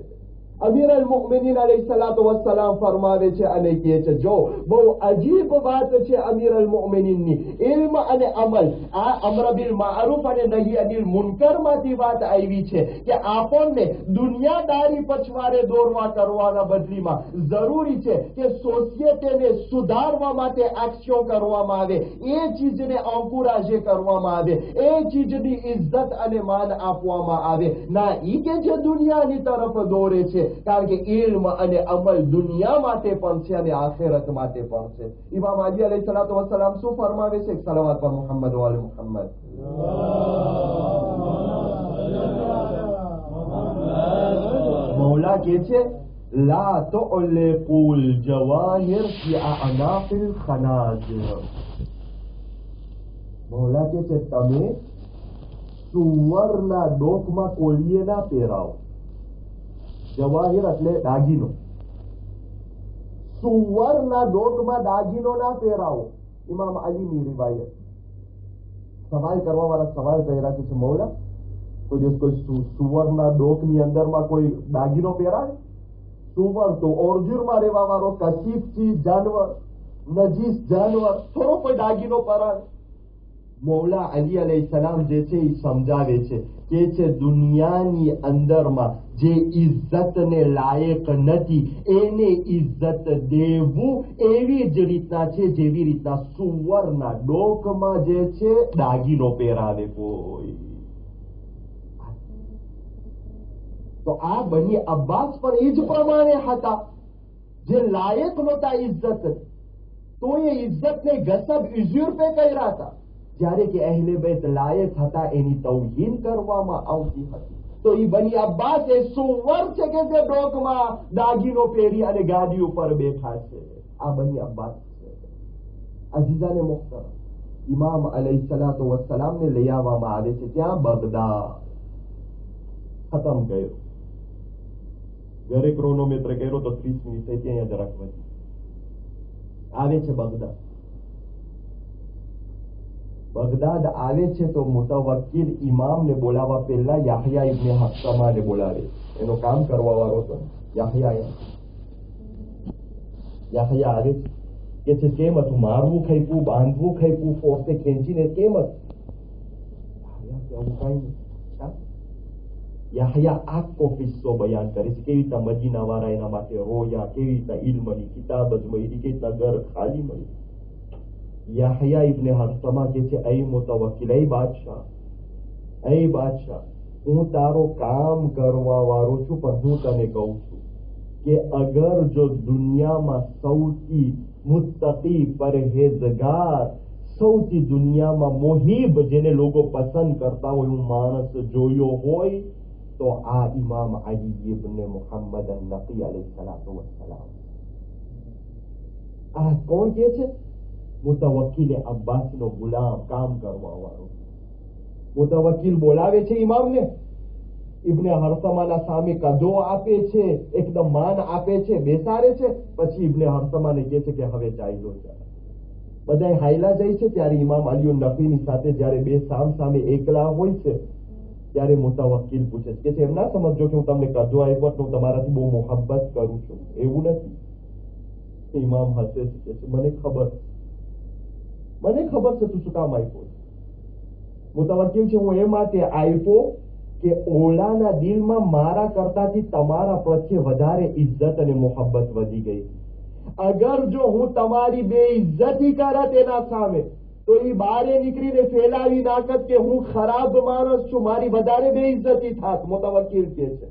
અમીર અલ મુમિનીન અલૈહિસ્સલાતુ વસ્સલામ ફરમાવે છે અને કહે છે જો બહુ અજીબ વાત છે અમીર અલ મુમિનીનની, ઇલ્મ અને અમલ, આ અમ્ર બિલ મારૂફ અને નહી અનિલ મુનકરમાંથી વાત આવી છે કે આપણને દુનિયાદારી પછવાડે દોરવા કરવાના બદલીમાં જરૂરી છે કે સોસાયટીને સુધારવા માટે એક્શન કરવામાં આવે, એ ચીજને અંકુરાજે કરવામાં આવે, એ ચીજની ઇજ્જત અને માન આપવામાં આવે, ના ઈ કે જે દુનિયાની તરફ દોરે છે. કારણ કે ઇલ્મ અને અમલ દુનિયા માટે પણ છે અને આખિરત માટે પણ છે. ઇમામ અલી અલૈહિસ્સલાતુ વસ્સલામ શું ફરમાવે છે? સલાવત પર મુહમ્મદ વ આલે મુહમ્મદ. મૌલા કહે છે લા તુલિકુલ જવાહિર ફી અનાફિલ ખનાજિર. મૌલા કહે છે તમે સુવરના ડોકમાં કોળીએ ના પહેરાવો. જવાહિર એટલે દાગીનો. સુવરના ડોકમાં દાગીનો ના પહેરાવો. ઇમામ અલીની રિવાયત. સવાલ કરવા વાળા સવાલ કર્યા છે મૌલા કોઈ દિવસ કોઈ સુવરના ડોકની અંદરમાં કોઈ દાગીનો પહેરાવે? સુવર તો ઓરજુરમાં રહેવા વાળો કચીફ ચીજ જાનવર, નજીસ જાનવર, થોડો કોઈ દાગીનો પહેરાવે? મૌલા અલી અલૈહિસ્સલામ જે છે એ સમજાવે છે કે છે દુનિયાની અંદરમાં જે ઇજ્જતને લાયક નથી એને ઇજ્જત દેવું એવી જ રીતના છે જેવી રીતના સુવરના ડોકમાં જે છે દાગીનો પહેરાવે કોઈ. તો આ બની અબ્બાસ પણ એ જ પ્રમાણે હતા, જે લાયક નહોતા ઇજ્જત, તો એ ઇજ્જતને ગસબ ઇઝ્યુર પે કર્યા હતા. જ્યારે કે અહેલે બેત લાયક હતા એની તૌહીન કરવામાં આવતી હતી. તો એ બની અબ્બાસ એ સુવર છે કે જે ડોકમાં દાગીનો પહેરી અને ગાદી ઉપર બેઠા છે. આ બની અબ્બાસ છે. અજીઝાને મુખ્તરમ, ઇમામ અલૈહિસ્સલાતુ વસ્સલામને લઈ આવવામાં આવે છે ત્યાં બગદાદ. ખતમ કર્યો, ઘરે ક્રોનોમીટર કર્યો તો 30 મિનિટ થઈ, ત્યાં જરાક વધી આવે છે બગદાદ. બગદાદ આવે છે તો મુતવક્કિલ ઇમામને બોલાવવા પહેલા યાહયા ઇબ્ને હફસામાને બોલાવે. એનો કામ કરવા વાળો હતો યાહયા આવે કે છે કેમ હતું, મારવું ખાઈપું, બાંધવું ખાઈપું, ફોર્સે ખેંચીને કેમ હતું? યાહયા આખો કિસ્સો બયાન કરે છે, કેવી રીતના મદીના વાળા એના માટે રોયા, કેવી રીતના ઇલ્મની કિતાબ જ મળી, કેવી રીતના ઘર ખાલી મળી. યાહયા ઇબ્ને હફસામા કે છે, એ મુતવક્કિલ, એ બાદશાહ, હું તારો કામ કરવા વાળો છું, પણ હું તને કહું છું કે અગર જો દુનિયામાં સૌથી મુત્તકી, પરહેઝગાર, સૌથી દુનિયામાં મોહિબ જેને લોકો પસંદ કરતા હોય હું માણસ જોયો હોય તો આ ઇમામ અલી ઇબ્ને મુહમ્મદ અન-નકી અલૈહિસ્સલાતુ વસ્સલામ. આ કોણ કે છે? મુતવક્કિલ અબ્બાસનો ગુલામ, કામ કરવા વાળો. મુતવક્કિલ બોલાવે છે ઇમામને, ઇબ્ને હરસમાના સામે કદો આપે છે, એકદમ માન આપે છે, બેસાડે છે. પછી ઇબ્ને હરસમાને કહે છે કે હવે ચાલ્યો જા. બધા હાયલા જાય છે ત્યારે ઇમામ અલી નકીની સાથે જ્યારે બે સામ સામે એકલા હોય છે ત્યારે મુતવક્કિલ પૂછે છે કે એમ ના સમજો કે હું તમને કદો આપ્યો તો હું તમારાથી બહુ મોહબ્બત કરું છું, એવું નથી. ઇમામ હસે છે કે મને ખબર છે તું શું કામ આપ્યો. મુતવક્કિલ છે, હું એ માટે આપ્યો કે ઓલાના દિલમાં મારા કરતાથી તમારા પ્રત્યે વધારે ઇજ્જત અને મોહબ્બત વધી ગઈ. અગર જો હું તમારી બેઇજ્જતી કરત એના સામે તો એ બારે નીકળીને ફેલાવી નાખત કે હું ખરાબ માણસ છું, મારી વધારે બેઇજ્જતી થાત. મુતવક્કિલ કે છે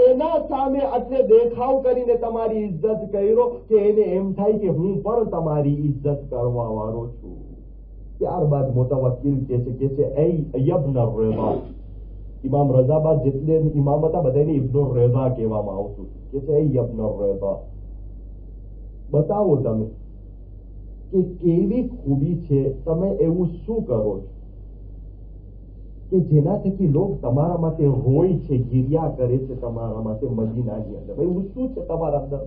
એના સામે એટલે દેખાવ કરીને તમારી ઇજ્જત કર્યો કે એને એમ થાય કે હું પણ તમારી ઇજ્જત કરવા વાળો છું. ત્યારબાદ મુતવક્કિલ કે છે એ ઇબ્ન રઝા, ઇમામ રઝાબાદ જેટલે ઇમામ હતા બધાને ઇબ્ન રઝા કહેવામાં આવતું કે છે એ ઇબ્ન રઝા, બતાવો તમે કે કેવી ખૂબી છે, તમે એવું શું કરો છો કે જેના થકી લોક તમારા માટે રોય છે, ગિરિયા કરે છે તમારા માટે મદીનાની અંદર? એવું શું છે તમારા અંદર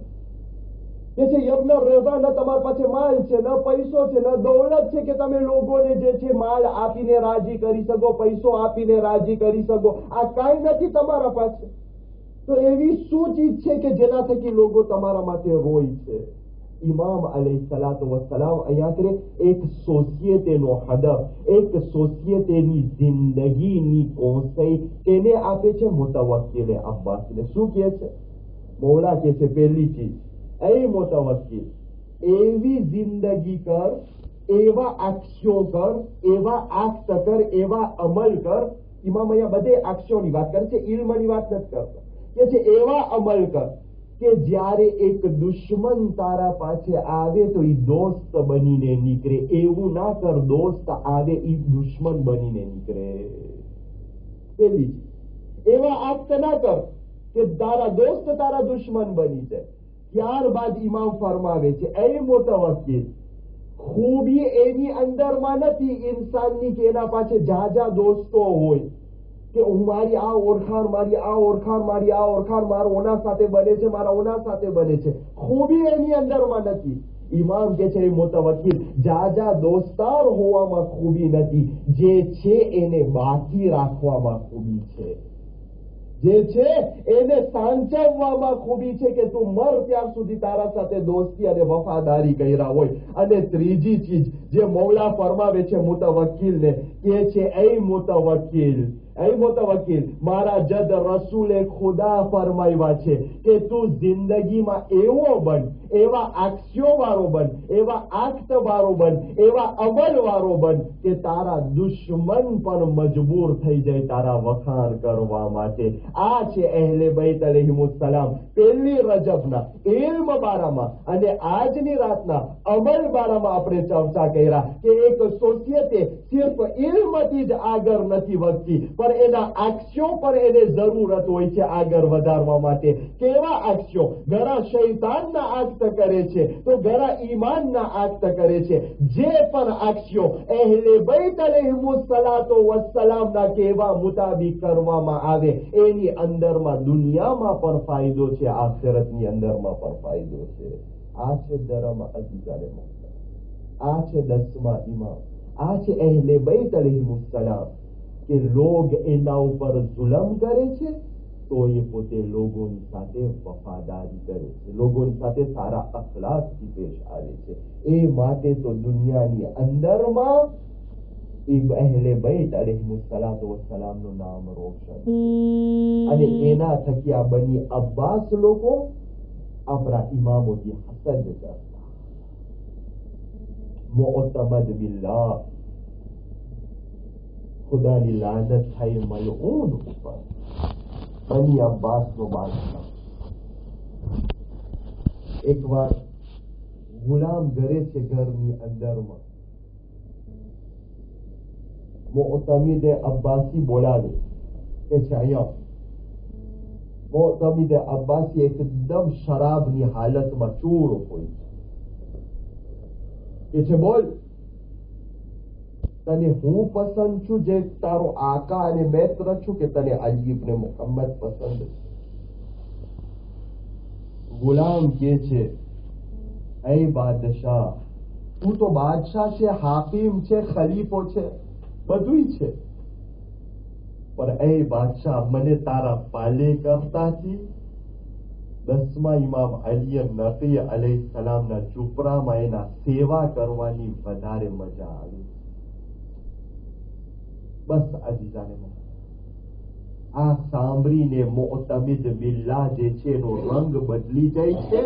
કે છે ઇબ્ન રઝા? ન તમારા પાસે માલ છે, ન પૈસો છે, ન દોલત છે કે તમે લોકોને જે છે માલ આપીને રાજી કરી શકો, પૈસો આપીને રાજી કરી શકો. આ કાંઈ નથી તમારા પાસે. તો એવી શું ચીજ છે કે જેના થકી લોકો તમારા માટે રોય છે? ઇમામ અલૈહિસ્સલાતુ વસ્સલામ અહીંયા કરે એક સોસિયટીનો હદફ, એક સોસિયટીની જિંદગીની કોસાઈ તેને આપે છે મુતવક્કિલ અબ્બાસને. શું કહે છે મૌલા? કહે છે પહેલી ચીજ, એ મુતવક્કિલ એવી જિંદગી કર, એવા એક્શન કર, એવા એક્ટ કર, એવા અમલ કર. ઇમામ અહીંયા બધે એક્શનની વાત કરે છે, ઇલ્મની વાત નથી કરતો. કે છે એવા અમલ કર કે જ્યારે એક દુશ્મન તારા પાસે આવે તો એ દોસ્ત બનીને નીકળે. એવું ના કર દોસ્ત આવે એ દુશ્મન બનીને નીકળે. પેલી એવા એક્ટ ના કર કે તારા દોસ્ત તારા દુશ્મન બની જાય. ત્યારબાદ ઇમામ ફરમાવે છે એ મુતવક્કિલ ખૂબી એની અંદરમાં નથી ઇન્સાનની કે એના પાસે જાજા દોસ્તો હોય કે હું મારી આ ઓળખાણ, મારી આ ઓળખાણ, મારી આ ઓળખાણ, મારો ઓના સાથે બને છે, મારા ઓના સાથે બને છે. ખૂબી એની અંદરમાં નથી. ઇમામ કે છે મુતવક્કિલ જાજા દોસ્તાર હોવામાં ખૂબી નથી, જે છે એને બાકી રાખવામાં ખૂબી છે, જે છે એને સાંચવવામાં ખૂબી છે કે તું મર ત્યાર સુધી તારા સાથે દોસ્તી અને વફાદારી કર્યા હોય. અને ત્રીજી ચીજ જે મૌલા ફરમાવે છે મુતવક્કિલને કે છે એ મુતવક્કિલ ऐ मुतवक्किल मारा जद रसूले खुदा फरमाव्या छे के तू जिंदगीमां एवो बन, एवा आक्ष्योवाळो बन, एवा आक्तवाळो बन, एवा अमलवाळो बन के तारा दुश्मन पण मजबूर થઈ જાય તારા વખાણ કરવા માટે। આ છે અહેલે બૈત અલૈહિમુસ્સલામ પહેલી રજબના ઇલ્મ બારામાં અને આજની રાતના અમલ બારામાં આપણે ચર્ચા કર્યા કે એક સોસાયટી સિર્ફ ઇલ્મથી જ આગળ નથી વધતી પણ એના આક્ષ્યો પર એને જરૂરત હોય છે આગળ વધારવા માટે। કેવા આક્ષ્યો? ઘણા શૈતાનના આક્ત કરે છે તો ઘણા ઈમાનના આક્ત કરે છે। જે પણ આક્ષ્યો અહેલે બૈત અલૈહિમુસ્સલાતો વસ્સલામના કહેવા મુતાબિક કરવામાં આવે એની અંદરમાં દુનિયામાં પણ ફાયદો છે, આખિરતની અંદરમાં પણ ફાયદો છે। આ છે ધર્મ અજીઝાને મોહમ્મદ, આ છે 10મા ઇમામ, આ છે અહેલે બૈત અલૈહિમુસ્સલામ કે લોગ એના ઉપર જુલમ કરે છે તો એ પોતે લોકોની સાથે વફાદારી કરે છે, લોકોની સાથે સારા અખલાકથી પેશ આવે છે। એ માટે તો દુનિયાની અંદરમાં અહેલે બૈત અલૈહિમુસ્સલાતુ વસ્સલામનું નામ રોશન અને એના થકી આ બની અબ્બાસ લોકો આપણા ઇમામોથી હસદ કરતા। મુઅતમદ બિલ્લાહ ખુદાની લાનત થાય મલઉન ઉપર બની અબ્બાસનો બાદશાહ એકવાર ગુલામ ઘરે છે ઘરની અંદરમાં મુઅતમિદ અબ્બાસી બોલાવે કે છે અહીંયા મુઅતમિદ અબ્બાસી એકદમ શરાબની હાલતમાં ચૂર હોય છે કે છે બોલ તને હું પસંદ છું જે તારો આકા અને મેત્ર છું કે તને અલી ઇબ્ન મુહમ્મદ પસંદ છે? ગુલામ કે છે ऐ बादशाह तू तो बादशाह छे, हाकिम छे, खलीफो छे, બધુંય છે પણ ऐ बादशाह મને તારા પાલે કરતાથી 10મા ઇમામ અલી નકી અલૈહિસ્સલામના ઝૂંપડામાં એના સેવા કરવાની વધારે મજા આવે। બસ અજીઝાને આ સાંભળીને મુઅતમિદ બિલ્લાહ જે છે એનો રંગ બદલી જાય છે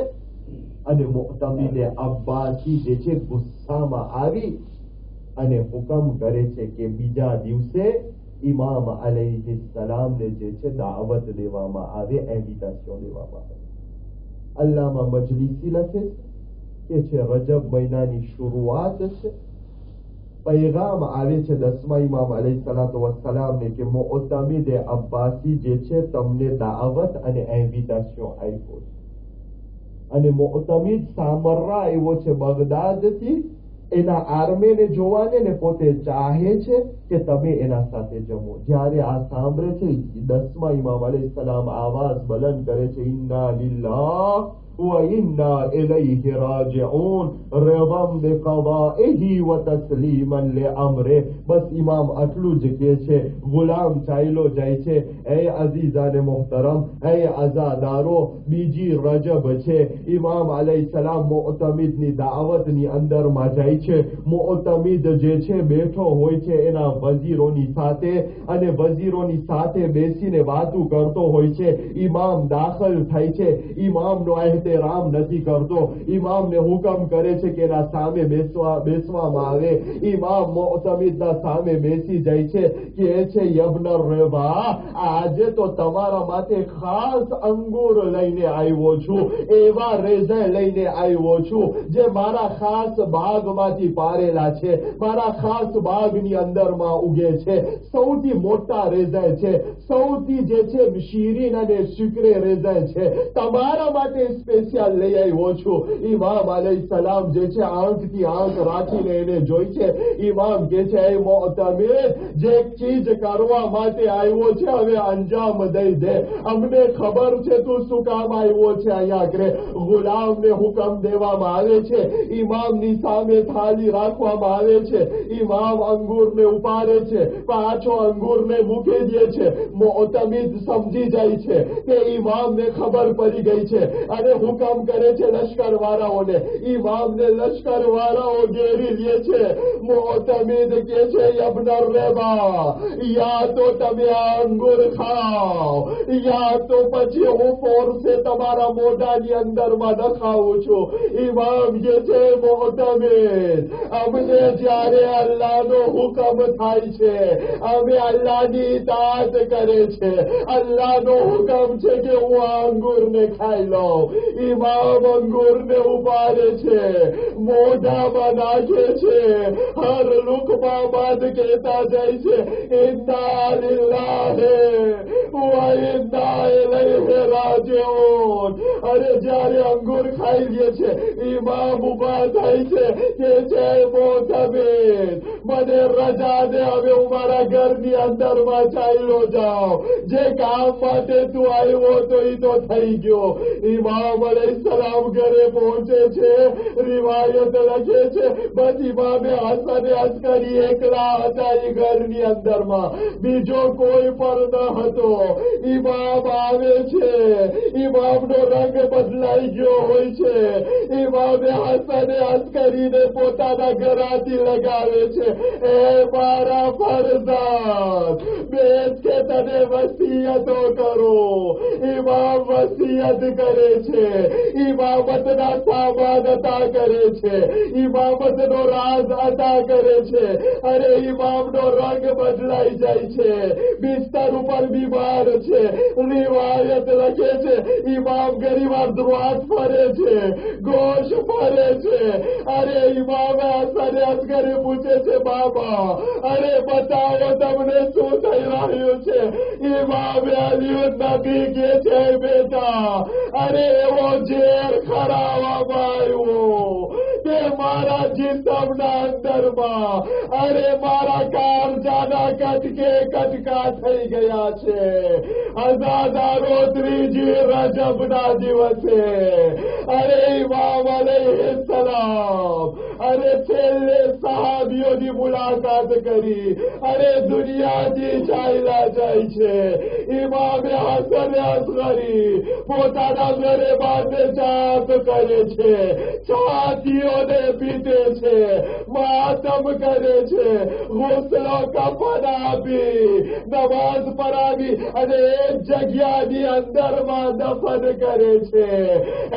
અને મુઅતમિદ અબ્બાસી જે છે ગુસ્સામાં આવી અને હુકમ કરે છે કે બીજા દિવસે ઇમામ અલૈહિસ્સલામને જે છે દાવત દેવામાં આવે, ઇન્વિટેશન દેવામાં આવે। અલ્લામા મજલિસી લખે કે છે રજબ મહિનાની શરૂઆત છે, पैगाम આવે છે 10મા ઇમામ અલૈહિસ્સલાતુ વસ્સલામને કે મુઅતમિદ અબ્બાસી જે છે તમને દાવત અને ઇન્વિટેશન આપ્યો છે અને મુઅતમિદ સામરા આવ્યો છે બગદાદથી એના આર્મીને જોવાને ને પોતે ચાહે છે કે તમે એના સાથે જમો। જ્યારે આ સાંભળે છે 10મા ઇમામ અલૈહિસ્સલામ આવાજ બુલંદ કરે છે ઇન્ના લિલ્લાહ وإنا إليه راجعون رضا بقضائه وتسليما لأمره। बस इमाम अटलू ज के छे। गुलाम चाइलो जाय छे ए अजीजाने मोहतरम ए आजादारो बीजी रजब छे। इमाम अलैहिस्सलाम मुअतमिदनी दावतनी अंदरमां जाय छे। मुअतमिद जे छे बेठो होय छे एना वजीरोनी साथे अने वजीरोनी साथे बेसीने वातो करतो होय छे। इमाम दाखल थाय छे। इमामनो एहतराम નથી કરતો। ઇમામને હુકમ કરે છે કે એના સામે બેસવામાં આવે। ઇમામ મુઅતમિદના સામે બેસી જાય છે કે છે યબ્ન રઝા આજે તો તમારા માટે ખાસ અંગૂર લઈને આવ્યો છું, એવા રેઝા લઈને આવ્યો છું જે મારા ખાસ બાગમાંથી પારેલા છે, મારા ખાસ બાગની અંદરમાં ઉગે છે। સૌથી મોટા રેઝા છે, સૌથી જે છે શીરીન અને શુક્રે રેઝા છે, તમારા માટે સ્પેશિયલ લઈ આવ્યો છું। ઇમામ અલૈહિસ્સલામ જે છે આંખથી આંખ રાખીને એને જોઈ છે। ઇમામ કે છે એ મુઅતમિદ જે ચીજ કરવા માટે આવ્યો છે હવે અંજામ દઈ દે, અમને ખબર છે તું શું કામ આવ્યો છે અહીંયા કરે। ગુલામને હુકમ દેવામાં આવે છે। ઇમામની સામે થાળી રાખવામાં આવે છે। ઇમામ અંગૂરને ઉપાડ વિચારે છે, પાછો અંગૂરને મૂકી દે છે. મોતમીદ સમજી જાય છે કે ઇમામને ખબર પડી ગઈ છે અને હુકમ કરે છે લશ્કરવાળાઓને. ઇમામને લશ્કરવાળાઓ ઘેરી લે છે. મોતમીદ કે છે, યબ્ન રેબા, યા તો તમે આ અંગૂર ખાઓ, યા તો પછી હું ફોર્સે તમારા મોઢાની અંદરમાં નખાવું છું. ઇમામ કે છે, મોતમીદ, અમને જ્યારે અલ્લાહનો હુકમ થાય છે અમે અલ્લાહની ઇતાઅત કરે છે. અલ્લાહનો હુકમ છે કે હું આ અંગૂરને ખાઈ લઉં. ઇમામ અંગૂરને ઉપાડે છે, મોઢામાં નાખે છે, હર લુકમા બાદ કહેતા જાય છે, ઇન્ના લિલ્લાહી વા ઇન્ના ઇલૈહિ રાજીઉન. અરે જ્યારે અંગૂર ખાઈ લે છે, ઇમામ ઉભા થાય છે કે છે, મોતમીદ, મને રજા દે, હવે હું મારા ઘરની અંદરમાં ચાલ્યો જાઉં. જે કામ માટે તું આવ્યો તો એ તો થઈ ગયો. ઇમામ અલૈહિસ્સલામ ઘરે પહોંચે છે. રિવાયત લખે છે, બસ ઇમામે હસન અસ્કરી એકલા હતા એ ઘરની અંદરમાં, બીજો કોઈ પણ ન હતો. ઇમામ આવે છે, ઇમામનો રંગ બદલાઈ ગયો હોય છે. ઇમામે હસન અસ્કરીને પોતાના ઘરાથી લગાવે છે, એ મારા ફરઝાદ, બેસ કે તને વસીયતો કરો. ઇમામ વસીયત કરે છે, ઇમામતના સામાન અતા કરે છે, ઇમામતનો રાજ અતા કરે છે. અરે ઇમામનો રંગ બદલાઈ જાય છે, બિસ્તર ઉપર બીમાર છે. રિવાયત લખે છે, ઇમામ ઘણીવાર દ્રુઆત ફરે છે, ગોશ ફરે છે. અરે ઇમામે હસન અસ્કરી પૂછે છે, બાબા, અરે બતાવો તમને શું થઈ રહ્યું છે? ઇમામે અલી નબી કે છે, બેટા, અરે એવો ઝેર ખરાવામાં આવ્યો તે મારા જીસમના અંદરમાં, અરે મારા કાળજાના કટકે કટકા થઈ ગયા છે. અઝાદારો ત્રીજી રજબના દિવસે અરે ઇમામ અલૈહિસ્સલામ અરે છેલ્લે સહાબીઓની મુલાકાત કરી. અરે દુનિયાથી ચાલ્યા જાય છે. ઇમામે હસન અસ્કરી પોતાના ઘરે બાતે ચાત કરે છે, છાતીઓને પીટે છે, માતમ કરે છે, ગુસ્લો કફન આપી નમાઝ પરાવી અને એક જગ્યાની અંદરમાં દફન કરે છે.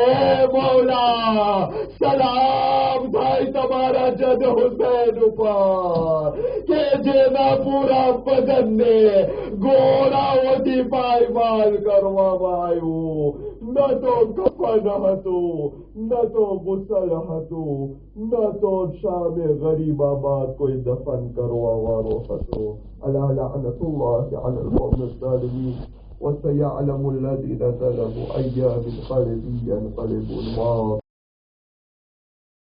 એ મૌલા, સલામ થાય તમારા જદ હુસૈન ઉપર કે જેના પૂરા બદનને ગોળાઓથી પાયમાલ કરવામાં આવ્યું. ન તો કફન હતું, ન તો ગુસલ હતું, ન તો શામે ગરીબાબાદ કોઈ દફન કરવા વાળો હતો. અલા લઅનતુલ્લાહિ અલલ કૌમિઝ ઝાલિમીન وسيعلم الذين ظلموا أي منقلب ينقلبون.